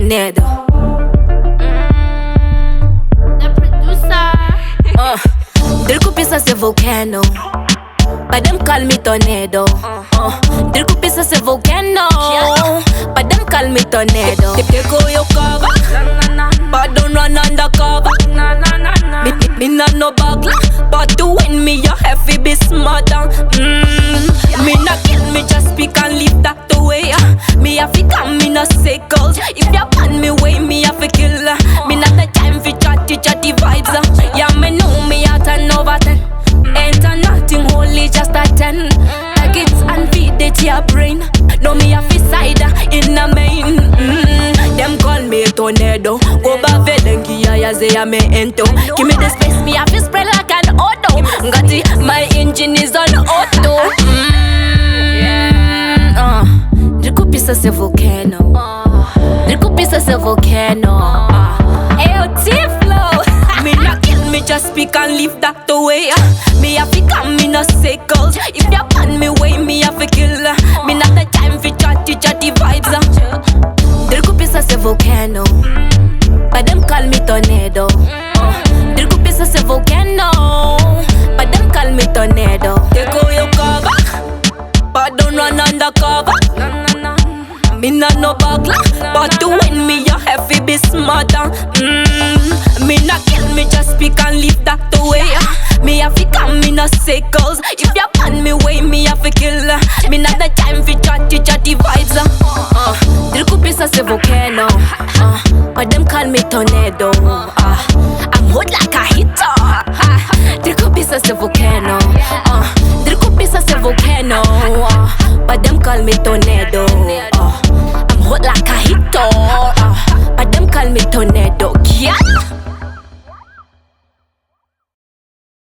tornado. The producer. Dirko pisa se volcano, but them call me tornado. Dirko pisa se volcano, but them call me tornado. Take all your cover, but don't run undercover. Me not no burglar, but to win me you have to be smarter. Me not kill me, just speak and leave that away. Me have to come in a circles. If you pan me way, me have to kill. Me not the time for chatty vibes. Yeah, me know me at an over 10. Ain't a nothing holy, just a 10. Like it's unfeed to your brain. No me have to side in the main. Them call me a tornado. Go back vedenki ya say me ento. Give me the space, me have to spread like an auto. Ngati, my engine is on auto. Dirko pisa se volcano. Dirko pisa se volcano. Ayo T-Flow. Me not kill me, just speak and leave that away. Me have to come in a circles. If you pan me way, me have to kill. Me not the time for chatty vibes. Dirko pisa se volcano, but them call me tornado. Dirko pisa se volcano, but them call me tornado. Take all your cover, but don't run undercover. Me not no burglar, but to win me you have to be smarter. Me not kill me, just speak and leave that away. Me have to come in a circles. If you pan me way, me have to kill. Me not the time for chatty vibes. Dirko pisa se volcano, but them call me tornado. I'm hot like a hitter. Dirko pisa se volcano, Dirko pisa se volcano, but them call me tornado.